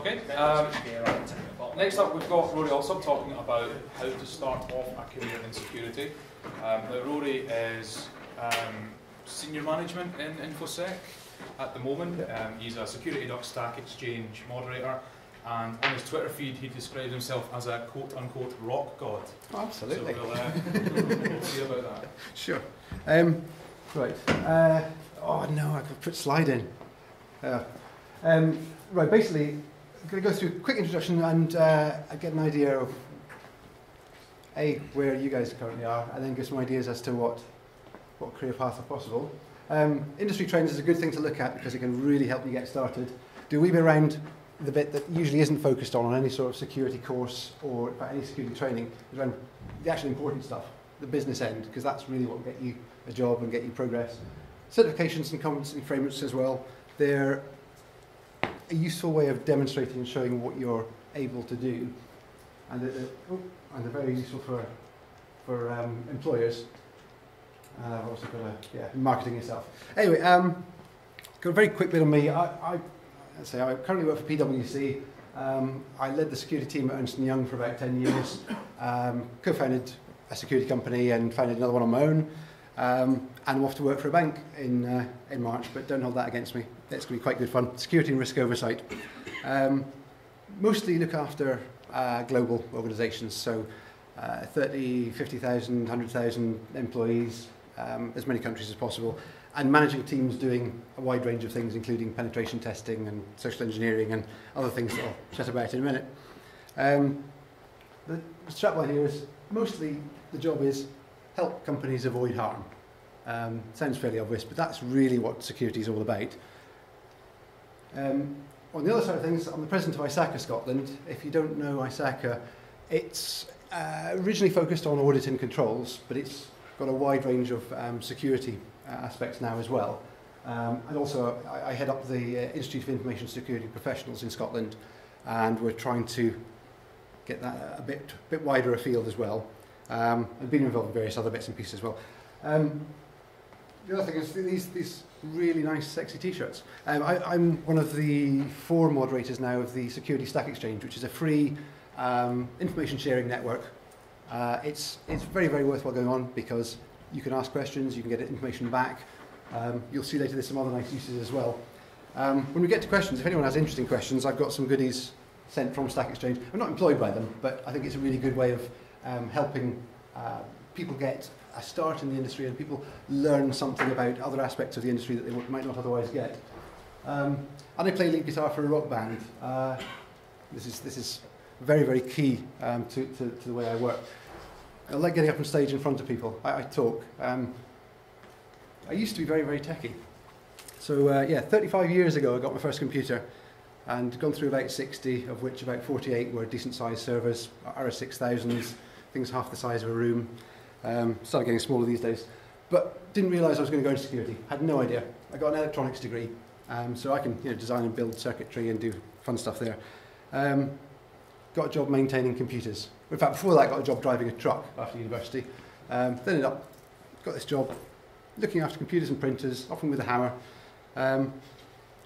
Okay. Next up, we've got Rory Alsop talking about how to start off a career in security. Now, Rory is senior management in InfoSec at the moment. He's a Securi-Tay Exchange moderator, and on his Twitter feed, he describes himself as a quote-unquote rock god. Oh, absolutely. So we'll see about that. Sure. Right. Oh no, I could put slide in. Right. Basically, I'm going to go through a quick introduction and get an idea of where you guys currently are, and then give some ideas as to what career paths are possible. Industry trends is a good thing to look at because it can really help you get started. Do we be around the bit that usually isn't focused on any sort of security course or any security training, is around the actually important stuff, the business end, because that's really what will get you a job and get you progress. Certifications and competency frameworks as well, they're a useful way of demonstrating and showing what you're able to do, and they're very useful for employers. I've also got marketing yourself. Anyway, got a very quick bit on me. I currently work for PwC. I led the security team at Ernst & Young for about 10 years. Co-founded a security company and founded another one on my own. And I'm off to work for a bank in March, but don't hold that against me. It's going to be quite good fun. Security and risk oversight. Mostly look after global organisations, so 30, 50,000, 100,000 employees, as many countries as possible, and managing teams doing a wide range of things, including penetration testing and social engineering and other things that I'll chat about in a minute. The strapline here is mostly the job is help companies avoid harm. Sounds fairly obvious, but that's really what security is all about. On the other side of things, I'm the president of ISACA Scotland. If you don't know ISACA, it's originally focused on audit and controls, but it's got a wide range of security aspects now as well. And also, I head up the Institute of Information Security Professionals in Scotland, and we're trying to get that a bit wider afield as well. I've been involved in various other bits and pieces as well. The other thing is these really nice, sexy T-shirts. I'm one of the 4 moderators now of the Securi-Tay Exchange, which is a free information sharing network. It's very, very worthwhile going on because you can ask questions, you can get information back. You'll see later there's some other nice uses as well. When we get to questions, if anyone has interesting questions, I've got some goodies sent from Stack Exchange. I'm not employed by them, but I think it's a really good way of helping people get a start in the industry and people learn something about other aspects of the industry that they might not otherwise get. And I play lead guitar for a rock band. This is very, very key to the way I work. I like getting up on stage in front of people. I talk. I used to be very, very techie. So 35 years ago I got my first computer and gone through about 60, of which about 48 were decent sized servers, RS6000s, things half the size of a room. Started getting smaller these days, but didn't realise I was going to go into security. Had no idea. I got an electronics degree, so I can design and build circuitry and do fun stuff there. Got a job maintaining computers. In fact, before that, I got a job driving a truck after university. Then ended up, got this job looking after computers and printers, often with a hammer. I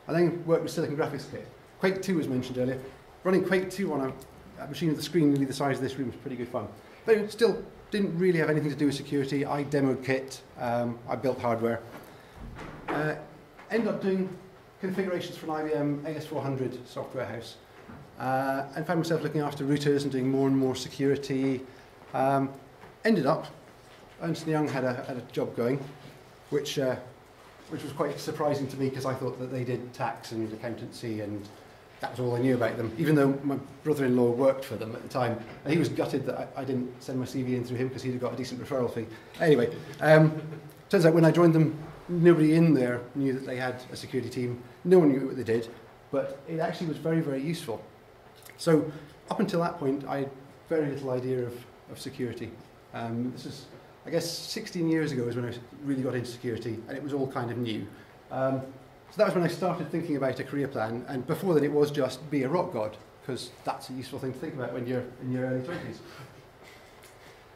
then worked with Silicon Graphics Kit. Quake 2 was mentioned earlier. Running Quake 2 on a machine with a screen nearly the size of this room was pretty good fun. But still didn't really have anything to do with security. I demoed kit, I built hardware. Ended up doing configurations for an IBM AS400 software house. And found myself looking after routers and doing more and more security. Ended up, Ernst & Young had a job going, which was quite surprising to me because I thought that they did tax and accountancy and that was all I knew about them, even though my brother-in-law worked for them at the time. And he was gutted that I didn't send my CV in through him because he'd have got a decent referral fee. Anyway, turns out when I joined them, nobody in there knew that they had a security team. No one knew what they did, but it actually was very, very useful. So up until that point, I had very little idea of security. This is, I guess, 16 years ago is when I really got into security, and it was all kind of new. So that was when I started thinking about a career plan, and before then it was just be a rock god, because that's a useful thing to think about when you're in your early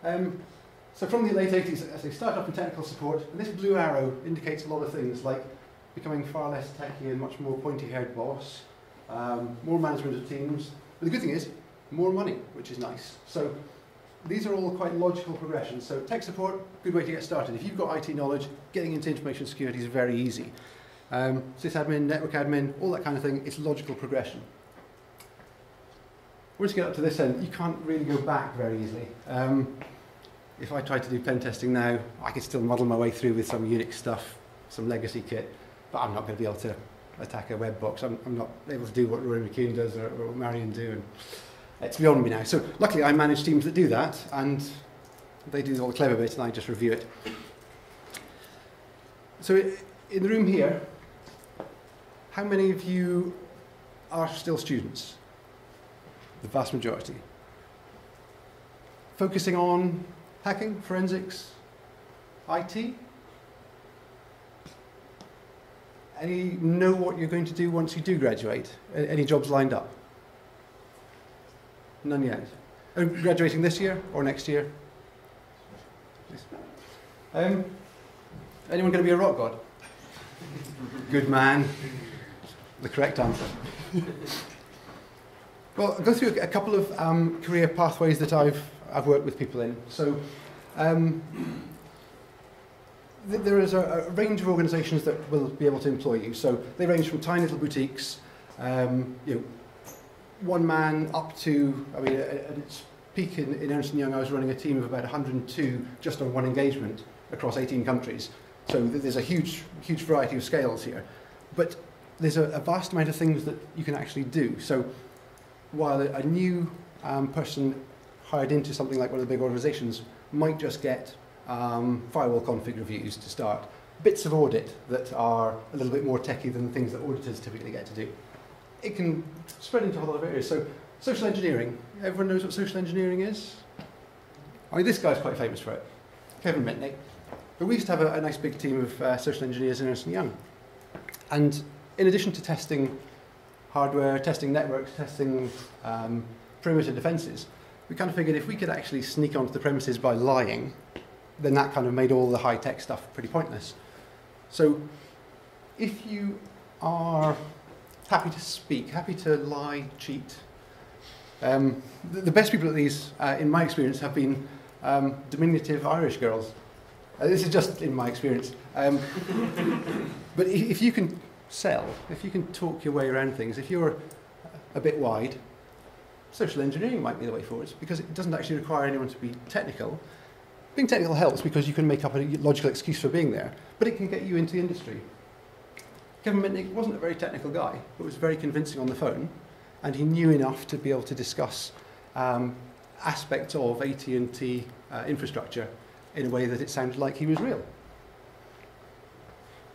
20s. So from the late 80s, as I started off in technical support, and this blue arrow indicates a lot of things, like becoming far less techy and much more pointy-haired boss, more management of teams. But the good thing is, more money, which is nice. So these are all quite logical progressions. So tech support, good way to get started. If you've got IT knowledge, getting into information security is very easy. Sysadmin, network admin, all that kind of thing, it's logical progression. Once you get up to this end, you can't really go back very easily. If I tried to do pen testing now, I could still muddle my way through with some Unix stuff, some legacy kit, but I'm not going to be able to attack a web box. I'm not able to do what Rory does or what Marion do, and it's beyond me now. So luckily I manage teams that do that, and they do all the clever bits and I just review it. So in the room here, how many of you are still students? The vast majority. Focusing on hacking, forensics, IT? Any know what you're going to do once you do graduate? Any jobs lined up? None yet. Graduating this year or next year? Anyone going to be a rock god? Good man. The correct answer. Well, I'll go through a couple of career pathways that I've worked with people in. So there is a range of organisations that will be able to employ you. So they range from tiny little boutiques, one man up to, I mean, at its peak in Ernst & Young, I was running a team of about 102 just on one engagement across 18 countries. So there's a huge variety of scales here. But there's a vast amount of things that you can actually do. So while a new person hired into something like one of the big organisations might just get firewall config reviews to start, bits of audit that are a little bit more techy than the things that auditors typically get to do. It can spread into a whole lot of areas. So social engineering, everyone knows what social engineering is? I mean, this guy's quite famous for it, Kevin Mitnick. But we used to have a nice big team of social engineers in Ernst & Young. And in addition to testing hardware, testing networks, testing perimeter defences, we kind of figured if we could actually sneak onto the premises by lying, then that kind of made all the high-tech stuff pretty pointless. So if you are happy to speak, happy to lie, cheat, the best people at these, in my experience, have been diminutive Irish girls. This is just in my experience. But if you can sell, if you can talk your way around things, if you're a bit wide, social engineering might be the way forward, because it doesn't actually require anyone to be technical. Being technical helps because you can make up a logical excuse for being there, but it can get you into the industry. Kevin Mitnick wasn't a very technical guy, but was very convincing on the phone, and he knew enough to be able to discuss aspects of AT&T infrastructure in a way that it sounded like he was real.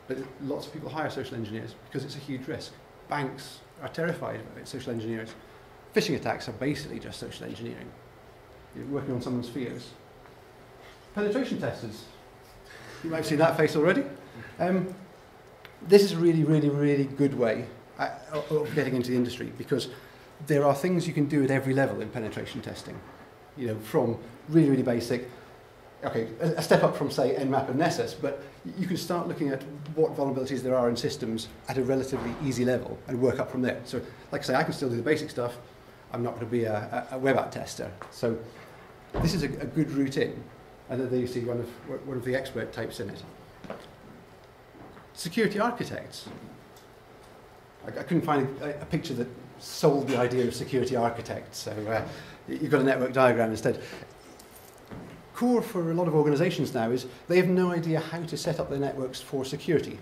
But lots of people hire social engineers because it's a huge risk. Banks are terrified of social engineers. Phishing attacks are basically just social engineering. You're working on someone's fears. Penetration testers. You might have seen that face already. This is a really, really, really good way of getting into the industry, because there are things you can do at every level in penetration testing. You know, from really, really basic, okay, a step up from, say, Nmap and Nessus, but you can start looking at what vulnerabilities there are in systems at a relatively easy level and work up from there. So, like I say, I can still do the basic stuff. I'm not going to be a web app tester. So this is a good route in. And then there you see one of the expert types in it. Security architects. I couldn't find a picture that sold the idea of security architects, so you've got a network diagram instead. Core for a lot of organisations now is they have no idea how to set up their networks for security.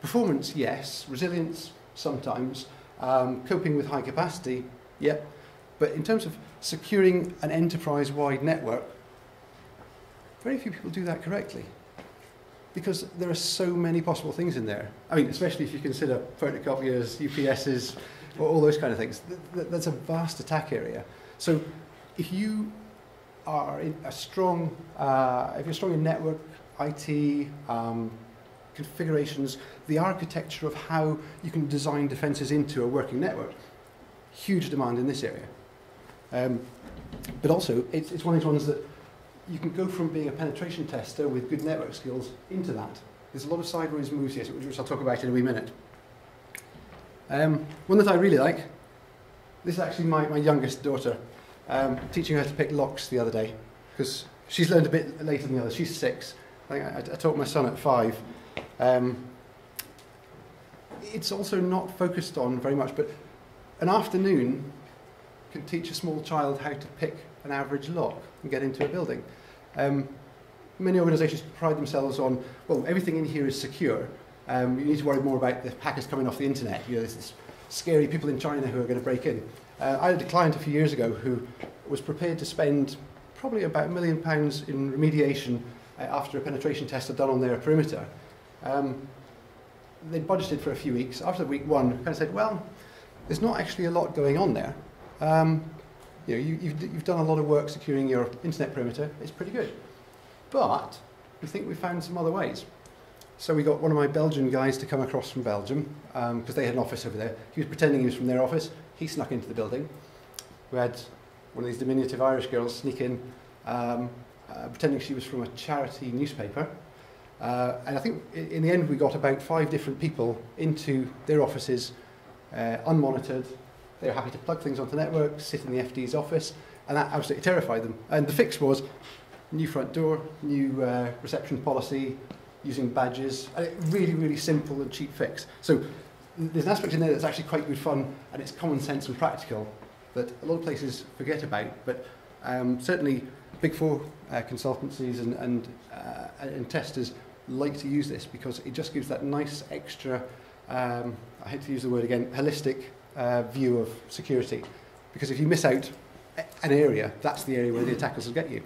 Performance, yes. Resilience, sometimes. Coping with high capacity, yep. But in terms of securing an enterprise-wide network, very few people do that correctly, because there are so many possible things in there. I mean, especially if you consider photocopiers, UPSs, or all those kind of things. That's a vast attack area. So if you are strong in network, IT, configurations, the architecture of how you can design defenses into a working network, huge demand in this area. But also, it's one of those ones that you can go from being a penetration tester with good network skills into that. There's a lot of sideways moves here, which I'll talk about in a wee minute. One that I really like, this is actually my youngest daughter, teaching her to pick locks the other day, because she's learned a bit later than the others. She's 6. I taught my son at 5. It's also not focused on very much, but an afternoon can teach a small child how to pick an average lock and get into a building. Many organisations pride themselves on, well, everything in here is secure. You need to worry more about the hackers coming off the internet. You know, there's scary people in China who are going to break in. I had a client a few years ago who was prepared to spend probably about £1 million in remediation after a penetration test had done on their perimeter. They budgeted for a few weeks. After week 1, kind of said, well, there's not actually a lot going on there. You know, you've done a lot of work securing your internet perimeter. It's pretty good. But we think we found some other ways. So we got one of my Belgian guys to come across from Belgium, because they had an office over there. He was pretending he was from their office. He snuck into the building. We had one of these diminutive Irish girls sneak in, pretending she was from a charity newspaper. And I think in the end we got about 5 different people into their offices, unmonitored. They were happy to plug things onto the network, sit in the FD's office, and that absolutely terrified them. And the fix was new front door, new reception policy, using badges. Really, really simple and cheap fix. So there's an aspect in there that's actually quite good fun, and it's common sense and practical that a lot of places forget about. But certainly Big 4 consultancies and testers like to use this because it just gives that nice extra, I hate to use the word again, holistic view of security. Because if you miss out an area, that's the area where the attackers will get you.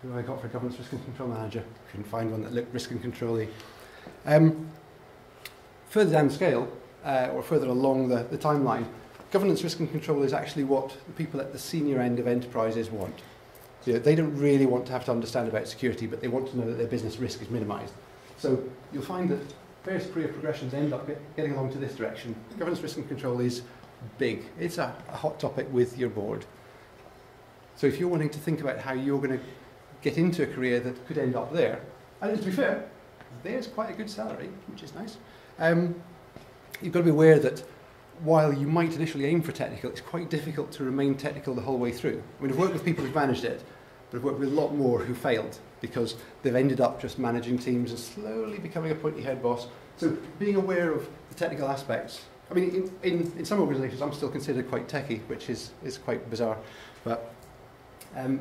Who have I got for Governance Risk and Control Manager? Couldn't find one that looked risk and control-y. Further down the scale, or further along the timeline, governance, risk and control is actually what the people at the senior end of enterprises want. So, they don't really want to have to understand about security, but they want to know that their business risk is minimised. So you'll find that various career progressions end up getting along to this direction. Governance, risk and control is big. It's a hot topic with your board. So if you're wanting to think about how you're going to get into a career that could end up there, and to be fair, there's quite a good salary, which is nice. You've got to be aware that while you might initially aim for technical, it's quite difficult to remain technical the whole way through. I mean, I've worked with people who've managed it, but I've worked with a lot more who failed because they've ended up just managing teams and slowly becoming a pointy head boss. So being aware of the technical aspects. I mean, in some organisations, I'm still considered quite techie, which is quite bizarre. But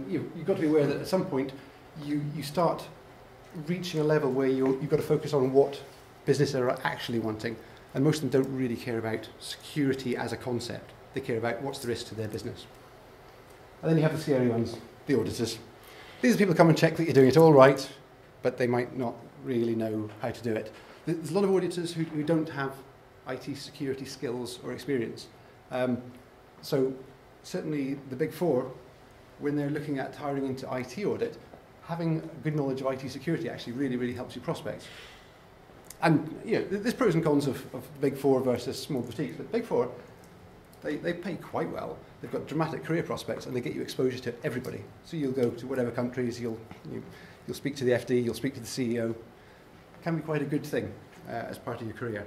you've got to be aware that at some point you start reaching a level where you've got to focus on what businesses are actually wanting. And most of them don't really care about security as a concept. They care about what's the risk to their business. And then you have the scary ones, the auditors. These are people who come and check that you're doing it all right, but they might not really know how to do it. There's a lot of auditors who don't have IT security skills or experience. So certainly the Big 4, when they're looking at hiring into IT audit, having good knowledge of IT security actually really, really helps you prospect. And there's pros and cons of Big 4 versus small boutiques, but Big 4, they pay quite well. They've got dramatic career prospects, and they get you exposure to everybody. So you'll go to whatever countries, you'll speak to the FD, you'll speak to the CEO. It can be quite a good thing as part of your career.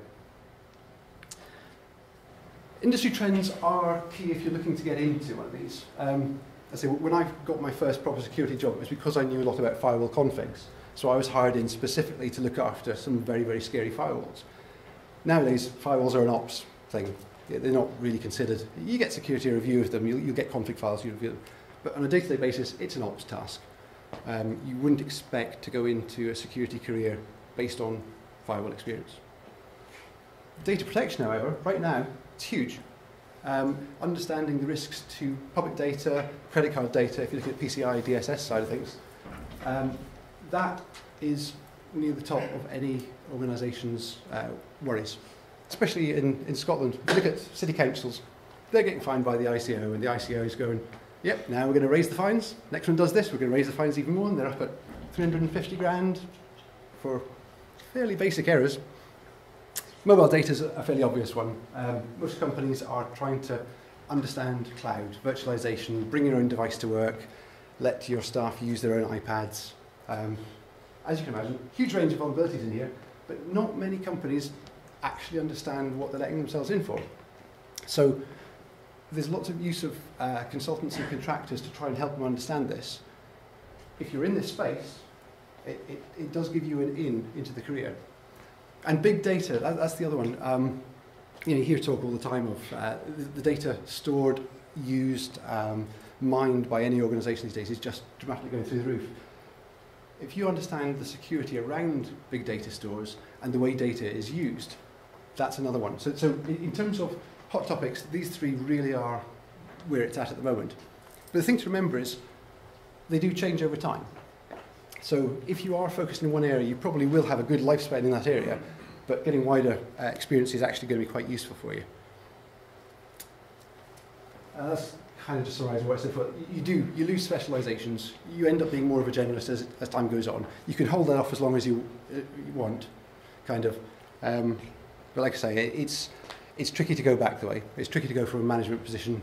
Industry trends are key if you're looking to get into one of these. I say, when I got my first proper security job, it was because I knew a lot about firewall configs. So I was hired in specifically to look after some very, very scary firewalls. Nowadays, firewalls are an ops thing. They're not really considered. You get security review of them, you'll get config files, you review them. But on a day-to-day basis, it's an ops task. You wouldn't expect to go into a security career based on firewall experience. Data protection, however, right now, it's huge. Understanding the risks to public data, credit card data, if you look at PCI, DSS side of things, that is near the top of any organisation's worries, especially in Scotland. If you look at city councils, they're getting fined by the ICO, and the ICO is going, yep, now we're going to raise the fines. Next one does this, we're going to raise the fines even more, and they're up at 350 grand for fairly basic errors. Mobile data is a fairly obvious one. Most companies are trying to understand cloud, virtualization, bring your own device to work, let your staff use their own iPads. As you can imagine, huge range of vulnerabilities in here, but not many companies actually understand what they're letting themselves in for. So there's lots of use of consultants and contractors to try and help them understand this. If you're in this space, it does give you an in into the career. And big data, that's the other one. You hear talk all the time of the data stored, used, mined by any organisation these days is just dramatically going through the roof. If you understand the security around big data stores and the way data is used, that's another one. So in terms of hot topics, these three really are where it's at the moment. But the thing to remember is they do change over time. So if you are focused in one area, you probably will have a good lifespan in that area, but getting wider experience is actually going to be quite useful for you. That's kind of just summarising what I said before. You lose specialisations, you end up being more of a generalist as time goes on. You can hold that off as long as you want, kind of. But like I say, it's tricky to go back the way. It's tricky to go from a management position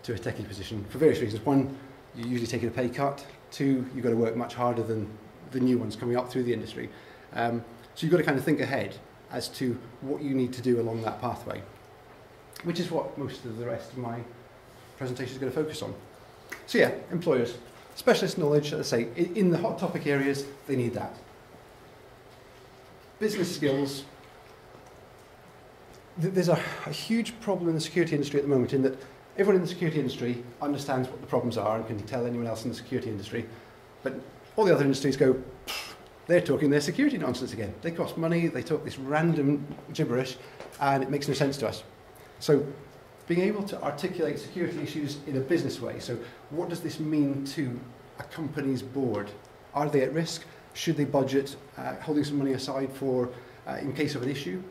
to a techie position for various reasons. One, you're usually taking a pay cut. Two, you've got to work much harder than the new ones coming up through the industry. So you've got to kind of think ahead as to what you need to do along that pathway, which is what most of the rest of my presentation is going to focus on. So yeah, employers. Specialist knowledge, as I say, in the hot topic areas, they need that. Business skills. There's a huge problem in the security industry at the moment in that everyone in the security industry understands what the problems are and can tell anyone else in the security industry, but all the other industries go, they're talking their security nonsense again. They cost money, they talk this random gibberish, and it makes no sense to us. So being able to articulate security issues in a business way, so what does this mean to a company's board? Are they at risk? Should they budget holding some money aside for in case of an issue?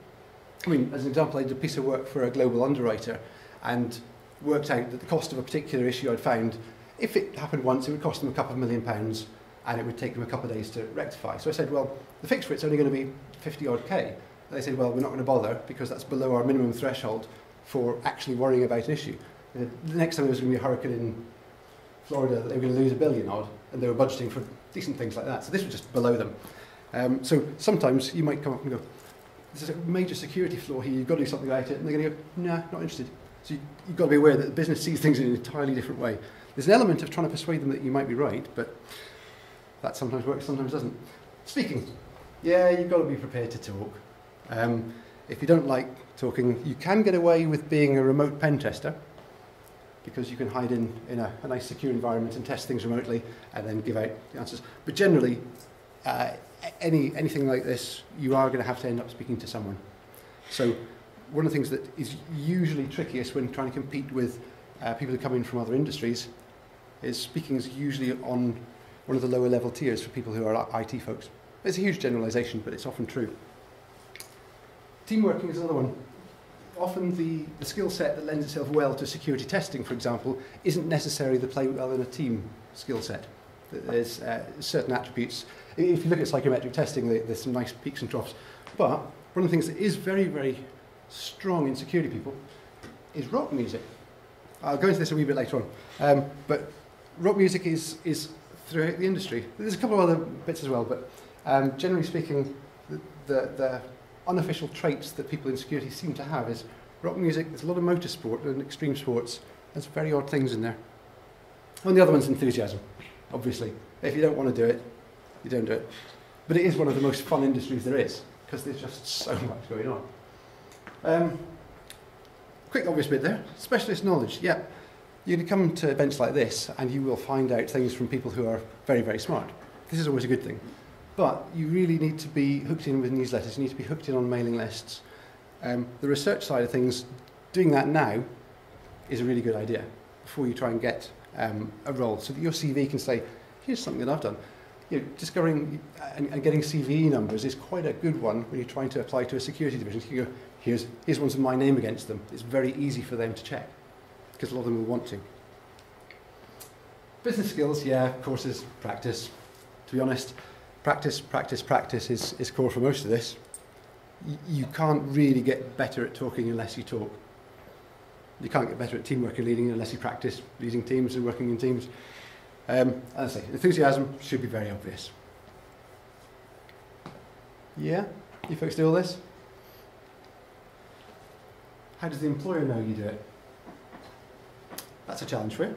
I mean, as an example, I did a piece of work for a global underwriter and worked out that the cost of a particular issue I'd found, if it happened once, it would cost them a couple of £1 million and it would take them a couple of days to rectify. So I said, well, the fix for it's only going to be 50 odd K. And they said, well, we're not going to bother because that's below our minimum threshold for actually worrying about an issue. The next time there was going to be a hurricane in Florida that they were going to lose $1 billion odd, and they were budgeting for decent things like that. So this was just below them. So sometimes you might come up and go, there's a major security flaw here, you've got to do something about it, and they're going to go, nah, not interested. So you've got to be aware that the business sees things in an entirely different way. There's an element of trying to persuade them that you might be right, but that sometimes works, sometimes doesn't. Speaking, yeah, you've got to be prepared to talk. If you don't like talking, you can get away with being a remote pen tester, because you can hide in a nice secure environment and test things remotely and then give out the answers. But generally, anything like this, you are going to have to end up speaking to someone. So one of the things that is usually trickiest when trying to compete with people who come in from other industries is speaking is usually on one of the lower level tiers for people who are IT folks. It's a huge generalisation, but it's often true. Teamworking is another one. Often the skill set that lends itself well to security testing, for example, isn't necessarily the play well in a team skill set. There's certain attributes. If you look at psychometric testing, there's some nice peaks and troughs. But one of the things that is very, very strong in security people is rock music. I'll go into this a wee bit later on. But rock music is throughout the industry. There's a couple of other bits as well, but generally speaking, the unofficial traits that people in security seem to have is rock music, there's a lot of motorsport and extreme sports. There's very odd things in there. And the other one's enthusiasm, obviously. If you don't want to do it, you don't do it. But it is one of the most fun industries there is, because there's just so much going on. Quick obvious bit there, specialist knowledge. Yeah, you can come to events like this and you will find out things from people who are very, very smart. This is always a good thing. But you really need to be hooked in with newsletters, you need to be hooked in on mailing lists. The research side of things, doing that now is a really good idea before you try and get a role, so that your CV can say, here's something that I've done. You know, discovering and getting CV numbers is quite a good one when you're trying to apply to a security division. You go, here's ones with my name against them. It's very easy for them to check, because a lot of them will want to. Business skills, yeah, courses, practice. To be honest, practice is core for most of this. You can't really get better at talking unless you talk. You can't get better at teamwork and leading unless you practice leading teams and working in teams. As I say, enthusiasm should be very obvious. Yeah? You folks do all this? How does the employer know you do it? That's a challenge for you.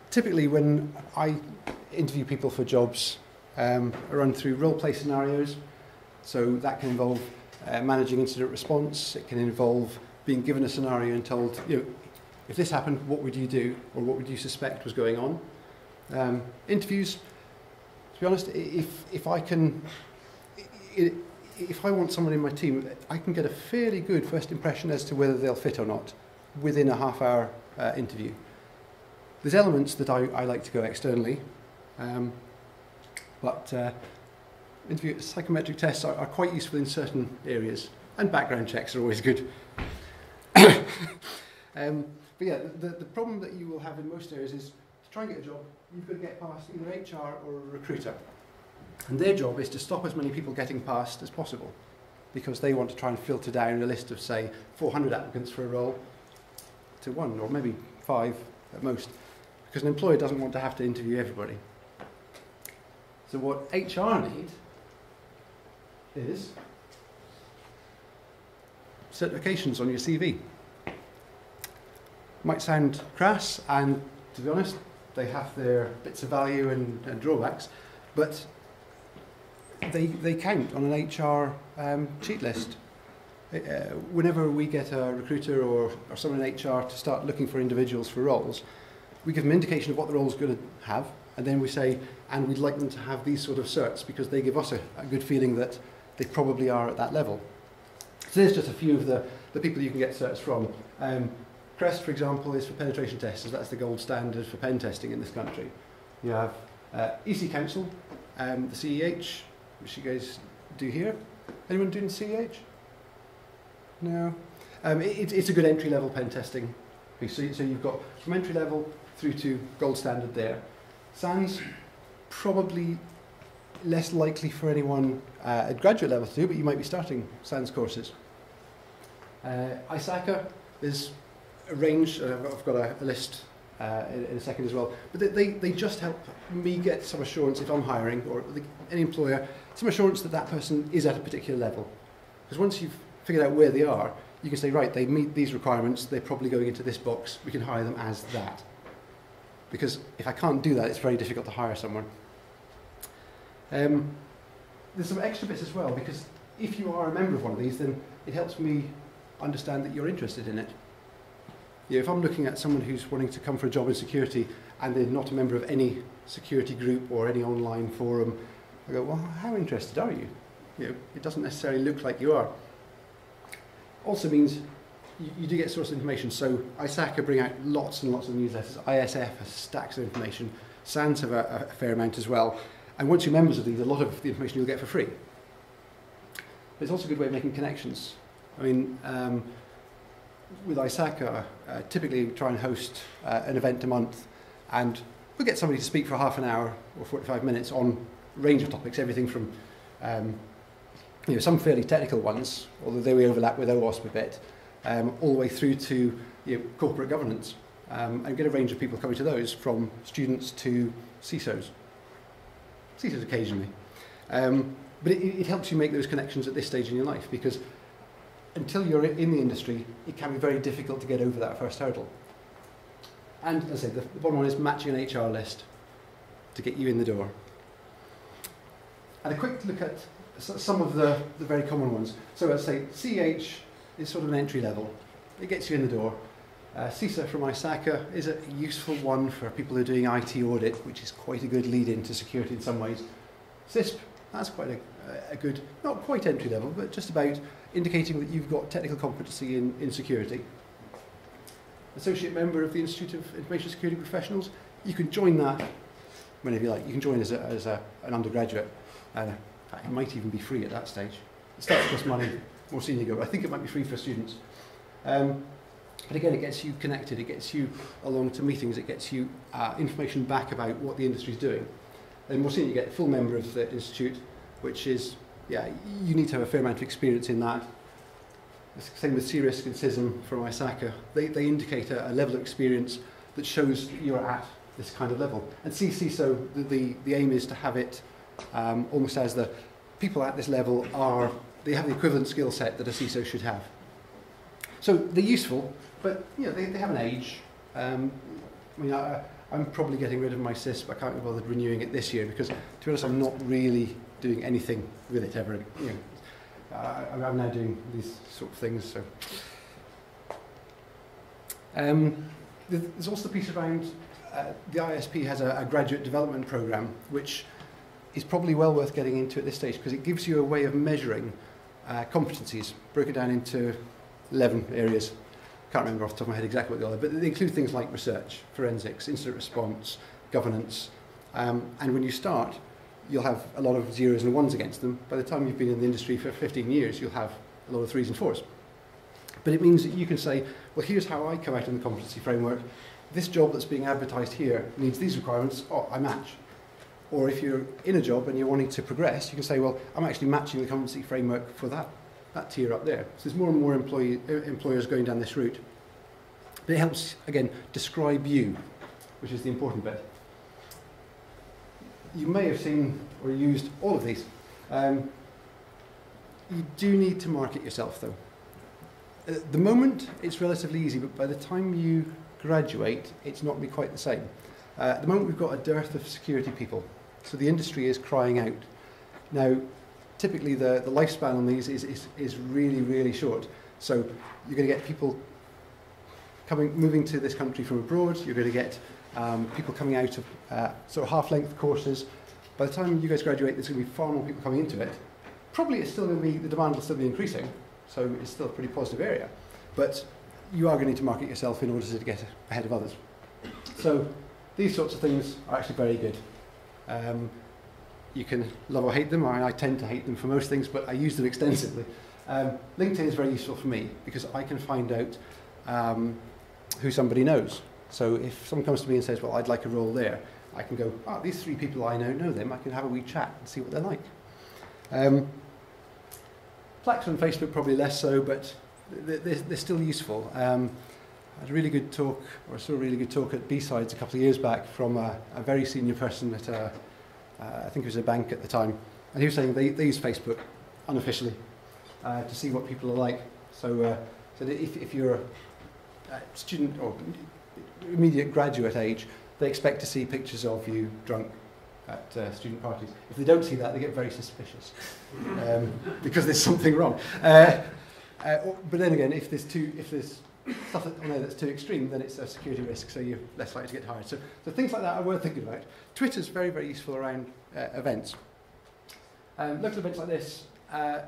Typically when I interview people for jobs, I run through role-play scenarios. So that can involve managing incident response. It can involve being given a scenario and told, if this happened, what would you do, or what would you suspect was going on? Interviews, to be honest, if I want someone in my team, I can get a fairly good first impression as to whether they'll fit or not within a half-hour interview. There's elements that I like to go externally, but interview psychometric tests are quite useful in certain areas, and background checks are always good. But yeah, the problem that you will have in most areas is to try and get a job, you've got to get past either HR or a recruiter. And their job is to stop as many people getting past as possible, because they want to try and filter down a list of, say, 400 applicants for a role to 1 or maybe 5 at most, because an employer doesn't want to have to interview everybody. So what HR need is certifications on your CV. Might sound crass, and to be honest, they have their bits of value and drawbacks, but they count on an HR cheat list. Whenever we get a recruiter or someone in HR to start looking for individuals for roles, we give them an indication of what the role's going to have, and then we say, and we'd like them to have these sort of certs, because they give us a good feeling that they probably are at that level. So there's just a few of the people you can get certs from. CREST, for example, is for penetration testers. That's the gold standard for pen testing in this country. You have EC Council, the CEH, which you guys do here. Anyone doing CEH? No? It's a good entry-level pen testing piece. So you've got from entry level through to gold standard there. SANS, probably less likely for anyone at graduate level to do, but you might be starting SANS courses. ISACA is a range, I've got a list in a second as well, but they just help me get some assurance if I'm hiring, or any employer, some assurance that that person is at a particular level. Because once you've figured out where they are, you can say, right, they meet these requirements, they're probably going into this box, we can hire them as that. Because if I can't do that, it's very difficult to hire someone. There's some extra bits as well, because if you are a member of one of these, then it helps me understand that you're interested in it. If I'm looking at someone who's wanting to come for a job in security and they're not a member of any security group or any online forum, I go, well, how interested are you? It doesn't necessarily look like you are. Also means you do get source information. So ISACA bring out lots and lots of newsletters. ISF has stacks of information. SANS have a fair amount as well. And once you're members of these, a lot of the information you'll get for free. But it's also a good way of making connections. I mean, with ISACA, typically we try and host an event a month, and we'll get somebody to speak for half an hour or 45 minutes on a range of topics, everything from some fairly technical ones, although they we overlap with OWASP a bit, all the way through to corporate governance, and get a range of people coming to those, from students to CISOs. CISOs occasionally. But it helps you make those connections at this stage in your life, because until you're in the industry, it can be very difficult to get over that first hurdle. And as I say, the bottom one is matching an HR list to get you in the door. And a quick look at some of the very common ones. So as I say, CH is sort of an entry level. It gets you in the door. CISA from ISACA is a useful one for people who are doing IT audit, which is quite a good lead into security in some ways. CISP, that's quite a good, not quite entry level, but just about indicating that you've got technical competency in security. Associate member of the Institute of Information Security Professionals, you can join that whenever you like. You can join as an undergraduate, and it might even be free at that stage. It starts to cost money, more senior you go, but I think it might be free for students. But again, it gets you connected, it gets you along to meetings, it gets you information back about what the industry is doing. And more senior, you get full member of the institute, which is, you need to have a fair amount of experience in that. Same with CRISC and CISM from ISACA. They indicate a level of experience that shows you're at this kind of level. And CISO, the aim is to have it almost as the people at this level they have the equivalent skill set that a CISO should have. So they're useful, but they have an age. I'm probably getting rid of my CISP. I can't be bothered renewing it this year because, to be honest, I'm not really doing anything with it ever. I'm now doing these sort of things. So there's also the piece around the ISP has a graduate development program, which is probably well worth getting into at this stage because it gives you a way of measuring competencies, broken down into 11 areas. Can't remember off the top of my head exactly what they are, but they include things like research, forensics, incident response, governance, and when you start, you'll have a lot of zeros and ones against them. By the time you've been in the industry for 15 years, you'll have a lot of threes and fours. But it means that you can say, well, here's how I come out in the competency framework. This job that's being advertised here needs these requirements. Oh, I match. Or if you're in a job and you're wanting to progress, you can say, well, I'm actually matching the competency framework for that tier up there. So there's more and more employers going down this route. But it helps, again, describe you, which is the important bit. You may have seen or used all of these. You do need to market yourself, though. At the moment, it's relatively easy, but by the time you graduate, it's not going to be quite the same. At the moment, we've got a dearth of security people, so the industry is crying out. Now, typically, the lifespan on these is really, really short. So you're going to get people moving to this country from abroad. You're going to get people coming out of sort of half-length courses. By the time you guys graduate, there's going to be far more people coming into it. Probably it's still going to be, the demand will still be increasing, so it's still a pretty positive area. But you are going to need to market yourself in order to get ahead of others. So these sorts of things are actually very good. You can love or hate them. I tend to hate them for most things, but I use them extensively. LinkedIn is very useful for me because I can find out who somebody knows. So if someone comes to me and says, well, I'd like a role there, I can go, oh, these 3 people I know them. I can have a wee chat and see what they're like. Plaques on Facebook probably less so, but they're still useful. I had a really good talk, or saw a really good talk at B-Sides a couple of years back from a very senior person at I think it was a bank at the time, and he was saying they use Facebook unofficially to see what people are like. So, so if you're a student or immediate graduate age, they expect to see pictures of you drunk at student parties. If they don't see that, they get very suspicious because there's something wrong. But then again, if there's stuff on there that's too extreme, then it's a security risk, so you're less likely to get hired. So things like that are worth thinking about. Twitter's very, very useful around events. Local events like this, I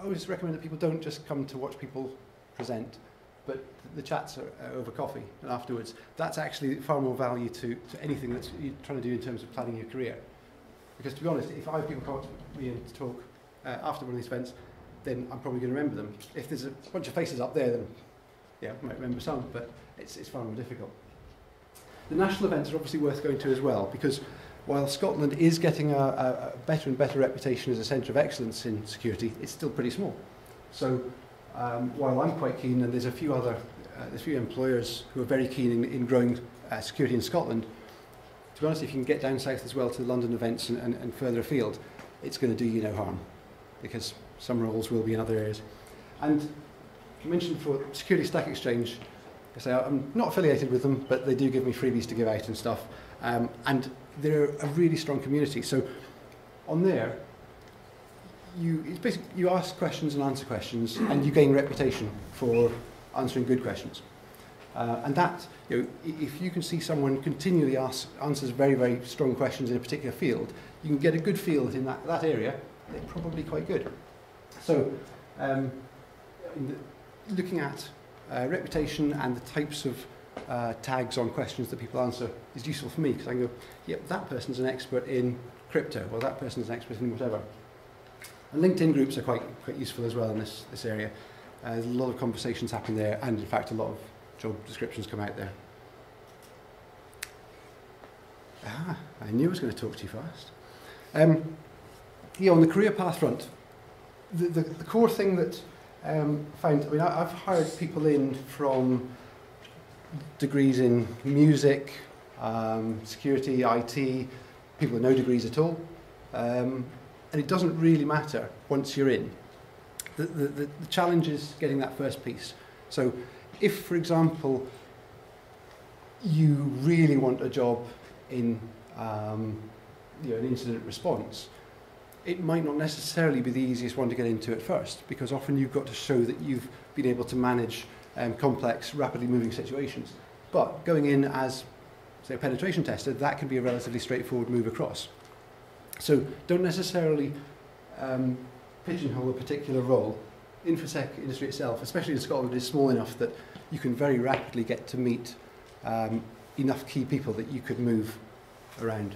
always recommend that people don't just come to watch people present, but the chats are over coffee and afterwards. That's actually far more value to anything that you're trying to do in terms of planning your career. Because to be honest, if I have people come up to me and talk after one of these events, then I'm probably going to remember them. If there's a bunch of faces up there, then yeah, I might remember some, but it's far more difficult. The national events are obviously worth going to as well, because while Scotland is getting a better and better reputation as a centre of excellence in security, it's still pretty small. So while I'm quite keen, and there's a few employers who are very keen in growing security in Scotland, to be honest, if you can get down south as well to London events and further afield, it's going to do you no harm, because some roles will be in other areas. And you mentioned for Security Stack Exchange, I say I'm not affiliated with them, but they do give me freebies to give out and stuff. And they're a really strong community. So on there, it's basically you ask questions and answer questions, and you gain reputation for answering good questions. And that, if you can see someone continually answers very, very strong questions in a particular field, you can get a good feel that in that area, they're probably quite good. So looking at reputation and the types of tags on questions that people answer is useful for me, because I can go, yep, that person's an expert in crypto, or that person's an expert in whatever. And LinkedIn groups are quite useful as well in this area. There's a lot of conversations happening there, and in fact a lot of job descriptions come out there. I knew I was going to talk too fast. On the career path front, the core thing that I've hired people in from degrees in music, security, IT, people with no degrees at all. and it doesn't really matter once you're in. The challenge is getting that first piece. So if, for example, you really want a job in an incident response, it might not necessarily be the easiest one to get into at first, because often you've got to show that you've been able to manage complex, rapidly moving situations. But going in as, say, a penetration tester, that can be a relatively straightforward move across. So don't necessarily pigeonhole a particular role. InfoSec industry itself, especially in Scotland, is small enough that you can very rapidly get to meet enough key people that you could move around.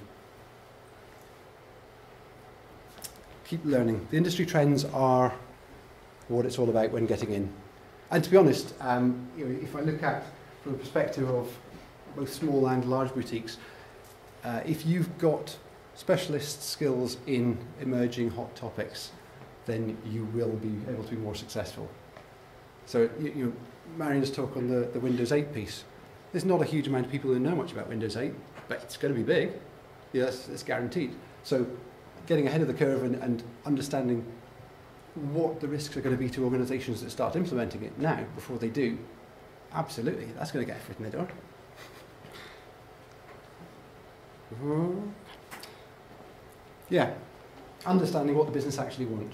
Keep learning. The industry trends are what it's all about when getting in. And to be honest, if I look at from the perspective of both small and large boutiques, if you've got specialist skills in emerging hot topics, then you will be able to be more successful. So, Marion's talk on the Windows 8 piece. There's not a huge amount of people who know much about Windows 8, but it's going to be big. Yes, it's guaranteed. So, getting ahead of the curve and understanding what the risks are going to be to organisations that start implementing it now, before they do, absolutely, that's going to get a foot in the door. Yeah, understanding what the business actually want.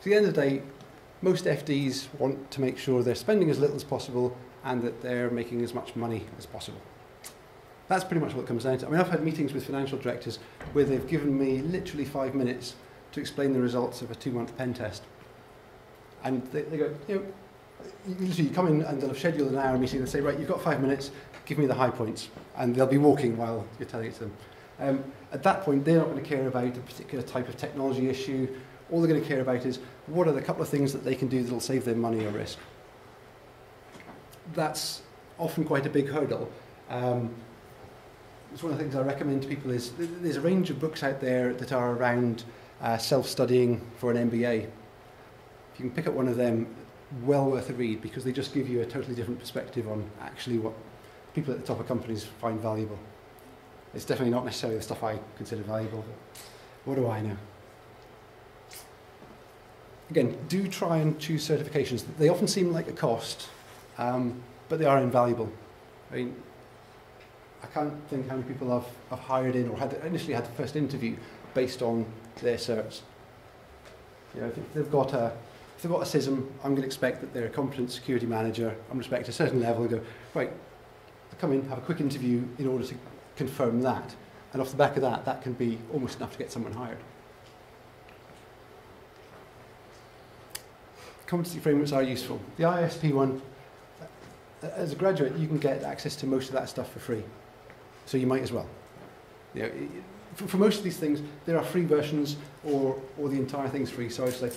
So at the end of the day, most FDs want to make sure they're spending as little as possible and that they're making as much money as possible. That's pretty much what it comes down to. I mean, I've had meetings with financial directors where they've given me literally 5 minutes to explain the results of a 2-month pen test. And they go, usually you come in and they'll have scheduled an hour meeting and say, right, you've got 5 minutes, give me the high points. And they'll be walking while you're telling it to them. At that point, they're not going to care about a particular type of technology issue. All they're going to care about is what are the couple of things that they can do that will save them money or risk. That's often quite a big hurdle. It's one of the things I recommend to people is there's a range of books out there that are around self-studying for an MBA. If you can pick up one of them, well worth a read, because they just give you a totally different perspective on actually what people at the top of companies find valuable. It's definitely not necessarily the stuff I consider valuable, but what do I know? Again, do try and choose certifications. They often seem like a cost, but they are invaluable. I mean, I can't think how many people I've hired in or initially had the first interview based on their certs. If they've got a CISM, I'm going to expect that they're a competent security manager. I'm going to expect a certain level and go, right, I'll come in, have a quick interview in order to confirm that. And off the back of that, that can be almost enough to get someone hired. Competency frameworks are useful. The ISP one, as a graduate, you can get access to most of that stuff for free. So you might as well. For most of these things, there are free versions or the entire thing's free. So I say,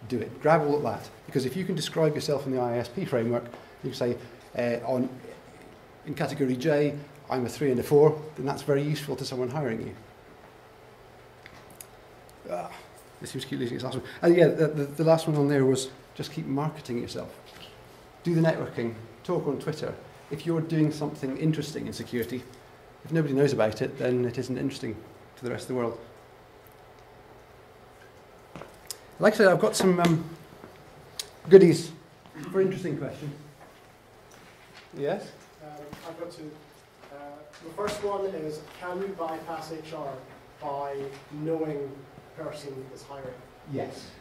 do it. Grab all of that. Because if you can describe yourself in the ISP framework, you can say, in category J, I'm a 3 and a 4, then that's very useful to someone hiring you. This seems to keep losing its last one. And yeah, the last one on there was just keep marketing yourself. Do the networking. Talk on Twitter. If you're doing something interesting in security, if nobody knows about it, then it isn't interesting to the rest of the world. Like I said, I've got some goodies for an interesting question. Yes? I've got two. The first one is, can you bypass HR by knowing the person is hiring? Yes,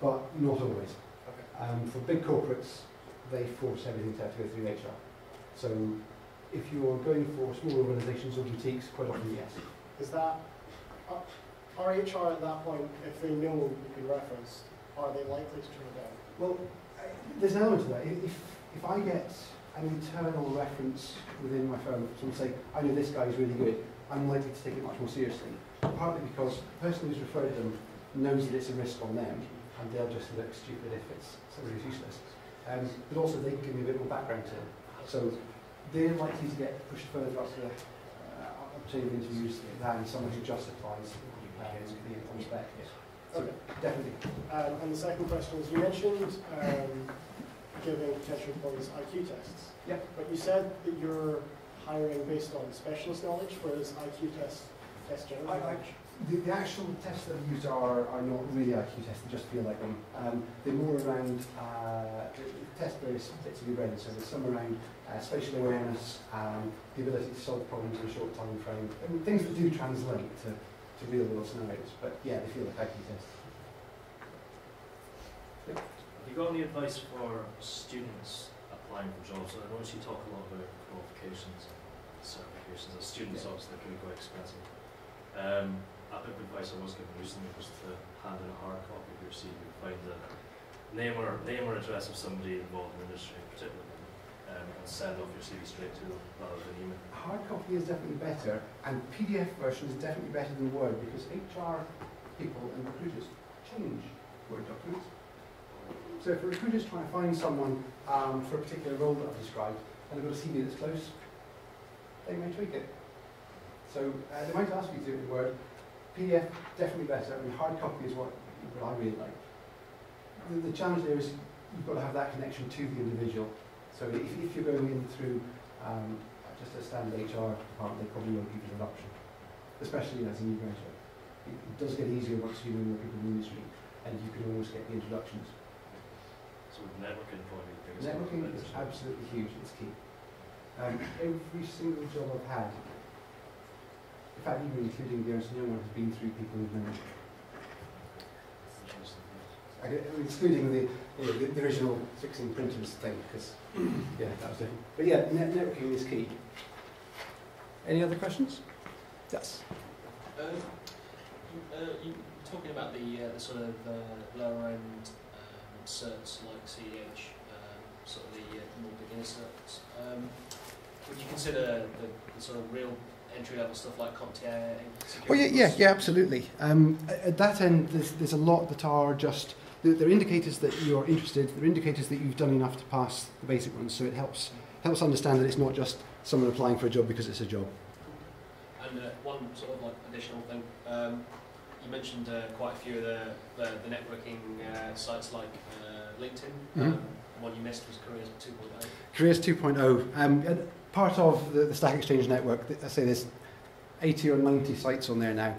but not always. Okay. For big corporates, they force everything to have to go through HR. So if you're going for small organisations or boutiques, quite often yes. Is that, are HR at that point, if they know you can reference, are they likely to turn it down? Well, there's an element to that. If I get an internal reference within my firm, someone say, I know this guy is really good, I'm likely to take it much more seriously. Partly because the person who's referred them knows that it's a risk on them, and they'll just look stupid if it's somebody who's useless. But also they can give me a bit more background to it. So they're likely to get pushed further up the chain of interviews than someone who just applies on spec. So Okay. definitely. And the second question is, you mentioned giving potential employees IQ tests. Yeah. But you said that you're hiring based on specialist knowledge, whereas IQ test general knowledge. The actual tests that are used are not really IQ tests, they just feel like them. They're more around, test various bits of your brain, so there's some around spatial awareness, the ability to solve problems in a short time frame, and things that do translate to real world scenarios, but yeah, they feel like IQ tests. Yep. Have you got any advice for students applying for jobs? I notice you talk a lot about qualifications and certifications. As students, obviously, they can be quite expensive. A bit of advice I was given recently was to hand in a hard copy of your CV, find the name or address of somebody involved in the industry in particular, and send off your CV straight to them rather than email. Hard copy is definitely better, and PDF version is definitely better than Word, because HR people and recruiters change Word documents. So if a recruiter is trying to find someone for a particular role that I've described, and they've got a CV that's close, they may tweak it. So they might ask you to do it in Word. PDF, definitely better. I mean, hard copy is what I really like. The challenge there is you've got to have that connection to the individual. So if you're going in through just a standard HR department, they probably won't give you an option, especially as a new graduate. It does get easier once you know more people in the industry, and you can always get the introductions. So networking probably the biggest. Networking is absolutely huge. It's key. Every single job I've had, in fact, even including the Ernst & Young one, has been through people who've known. Excluding the original fixing printers thing, because yeah, that was different. But yeah, networking is key. Any other questions? Yes. You talking about the sort of lower end certs like CEH, sort of the more beginner certs. Would you consider the sort of real entry-level stuff like CompTIA? Oh yeah, absolutely. At that end, there's a lot that are just, they're indicators that you're interested, they're indicators that you've done enough to pass the basic ones, so it helps understand that it's not just someone applying for a job because it's a job. And one sort of like additional thing, you mentioned quite a few of the networking sites like LinkedIn. Mm-hmm. One you missed was Careers 2.0. Careers 2.0. Part of the Stack Exchange network, I say there's 80 or 90 sites on there now.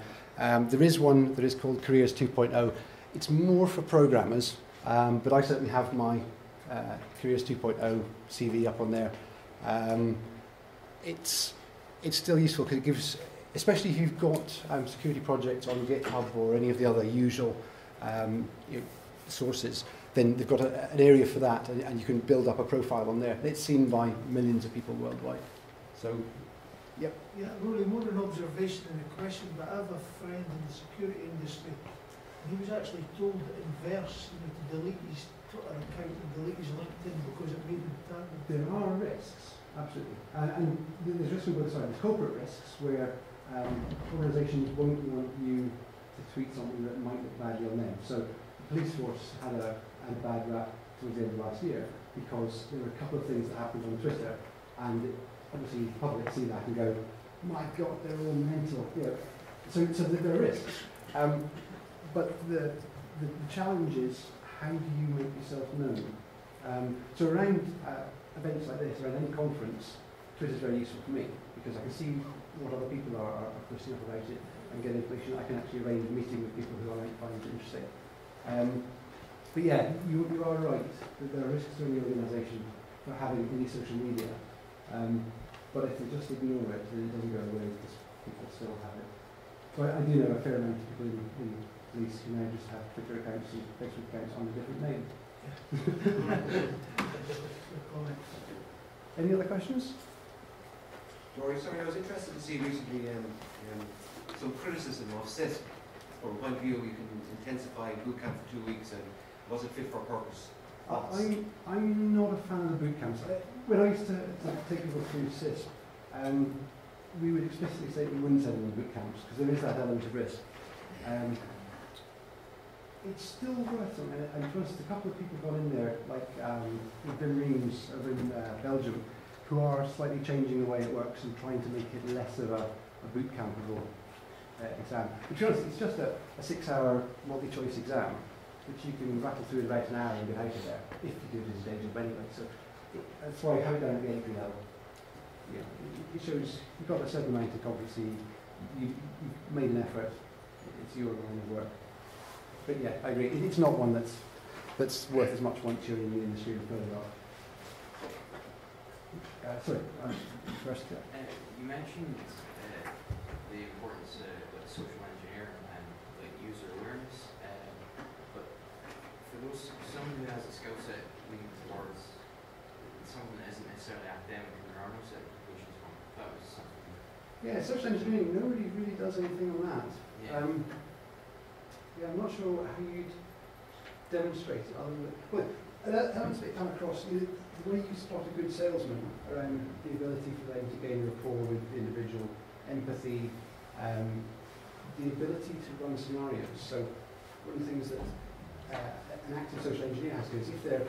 There is one that is called Careers 2.0. It's more for programmers, but I certainly have my Careers 2.0 CV up on there. It's still useful because it gives, especially if you've got security projects on GitHub or any of the other usual sources, then they've got an area for that, and you can build up a profile on there. It's seen by millions of people worldwide. So, yep. Yeah, really more an observation than a question, but I have a friend in the security industry, and he was actually told in verse, to delete his Twitter account and delete his LinkedIn because it made him targeted. There are risks, absolutely. And there's risks on both sides. There's corporate risks where organisations won't want you to tweet something that might look badly on them. So the police force had a bad rap towards the end of last year because there were a couple of things that happened on Twitter, and obviously the public see that and go, my God, they're all mental. So there are risks. But the challenge is, how do you make yourself known? So around events like this, around any conference, Twitter is very useful for me because I can see what other people are posting up about it and get information. I can actually arrange a meeting with people who I might find interesting. But yeah, you are right that there are risks to any organisation for having any social media. But if they just ignore it, then it doesn't go away because people still have it. So I do know a fair amount of people in police who now just have Twitter accounts and Facebook accounts on a different name. Any other questions? Rory, sorry, I was interested to see recently some criticism of CISP. From a point of view, you can intensify boot camp for 2 weeks, and was it fit for purpose? I'm not a fan of the boot camps. When I used to take people through CISP, we would explicitly say we wouldn't send them to boot camps because there is that element of risk. It's still worth them, and trust a couple of people got in there, like Wim Reams over in Belgium, who are slightly changing the way it works and trying to make it less of a boot campable exam. But to be honest, it's just a 6-hour multi-choice exam, which you can rattle through in about an hour and get out of there, if you do it as a day job anyway. So that's why I have it down at the entry level. It shows you've got a certain amount of competency, you've made an effort, it's your line of work. But yeah, I agree. It's not one that's worth as much once you're in the industry and further on. Sorry, first. You mentioned the importance of social engineering and like user awareness, but for those someone who has a skill set leaning towards someone that isn't necessarily academic and there are no certifications from it, that was something. Yeah, social engineering. Nobody really does anything on that. Yeah. Yeah, I'm not sure how you'd demonstrate it other than well, elements that come across. The way you spot a good salesman around the ability for them to gain rapport with the individual, empathy, the ability to run scenarios. So one of the things that an active social engineer has to do is if they're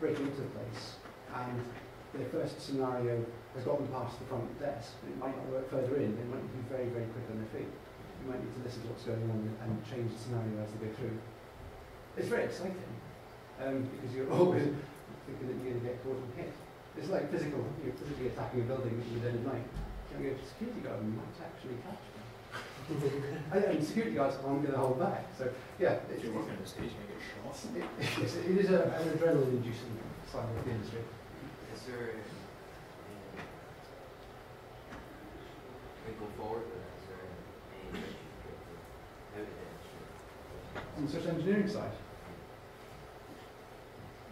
breaking into a place and their first scenario has got them past the front desk, it might not work further in, they might be very, very quick on their feet. You might need to listen to what's going on and change the scenario as they go through. It's very exciting because you're always thinking that you're going to get caught and hit. It's like you're physically attacking a building that you're dead at night. You go, security guard might actually catch me. And security guards aren't going to hold back. So yeah, If you're working on the stage and you get shot. It is an adrenaline-inducing side of the industry. Is there we go forward with it? Is there any way you could how to demonstrate? On the social engineering side,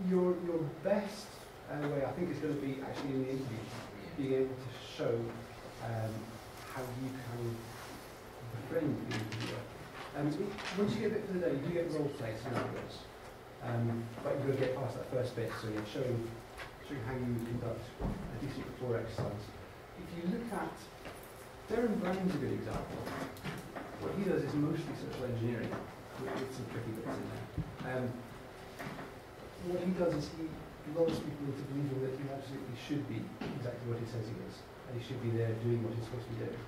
your best way, I think, is going to be actually in the interview, being able to show how you can befriend the interviewer. Once you get a bit further down, you do get role play scenarios, but you've got to get past that first bit, so you're showing how you conduct a decent rapport exercise. If you look at Darren Brown's a good example. What he does is mostly social engineering, with some tricky bits in there. What he does is he lulls people into believing that he absolutely should be exactly what he says he is, and he should be there doing what he's supposed to be doing.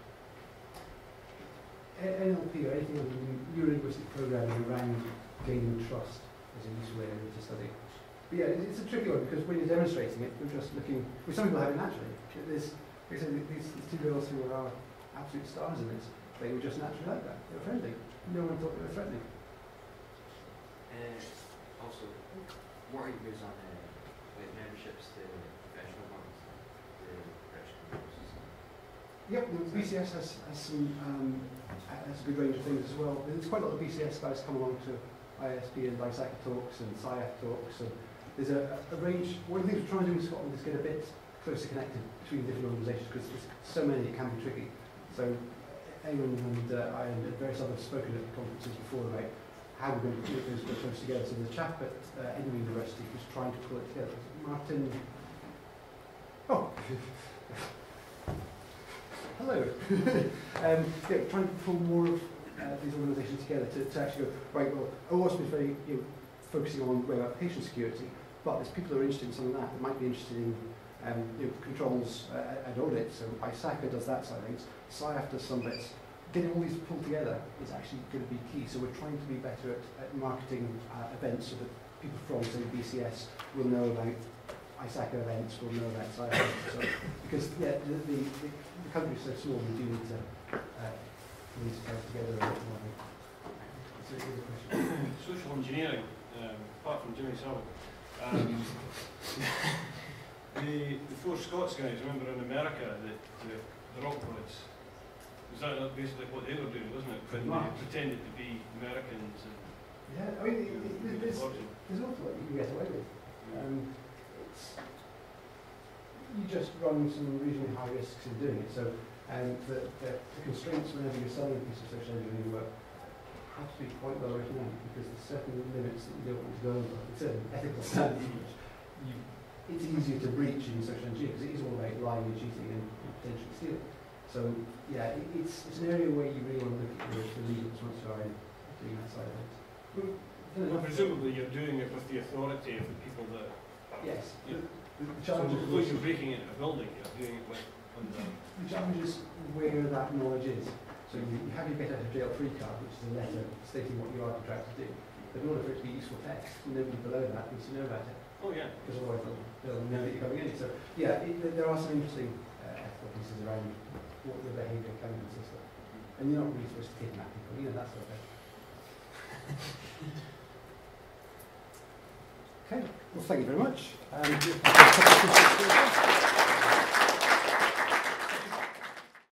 NLP or anything other than neuro-linguistic programming around gaining trust is a useful area to study. But yeah, it's a tricky one because when you're demonstrating it, we're just looking. Well, some people have it naturally. There's two girls who are absolute stars in this. They were just naturally like that. They were friendly. No one thought they were threatening. Also, what are your views on like memberships to professional ones, the professional courses? Yep, the BCS has a good range of things as well. There's quite a lot of BCS guys come along to ISP and ISAC talks and SciF talks. And there's a range. One of the things we're trying to do in Scotland is get a bit closer connected between different organisations because there's so many it can be tricky. So Eamon and I and various others have spoken at conferences before about how we're going to put those close together. So the chap at Edinburgh University was trying to pull it together. Martin. Oh. Hello. Yeah, trying to pull more of these organisations together to actually go, right, well, OWASP is very focusing on web application security, but there's people who are interested in some of that might be interested in controls and audit. So ISACA does that side of things. SciF does some bits. Getting all these pulled together is actually going to be key. So we're trying to be better at marketing events so that people from, say, BCS will know about ISACA events, will know about SciF. So, because yeah, the country is so small, we do need to come together a bit more. That's a good question. Social engineering, apart from doing some. The four Scots guys, remember in America, the rock poets, was that basically what they were doing, wasn't it? When they pretended to be Americans and yeah, I mean, there's an awful lot you can get away with. You just run some reasonably high risks in doing it. So, the constraints whenever you're selling a piece of social engineering work have to be quite well written out because there's certain limits that you don't want to go over, certain ethical standards which it's easier to breach in social engineering because it is all about lying and cheating and potentially stealing. So yeah, it's an area where you really want to look at the legals once you are doing that side of it. well, presumably you're doing it with the authority of the people that. Yes. Yeah. The So challenge before you're breaking into a building, you're doing it with. the challenge is where that knowledge is. So you have your get out of jail free card, which is a letter stating what you are contracted to do. But in order for it to be useful text, nobody below that needs to know about it. Oh yeah. Because otherwise they'll know that you're coming in. So yeah, there are some interesting ethical pieces around what the behaviour can consist of. and you're not really supposed to kidnap people, you know, that sort of thing. Okay, well, thank you very much.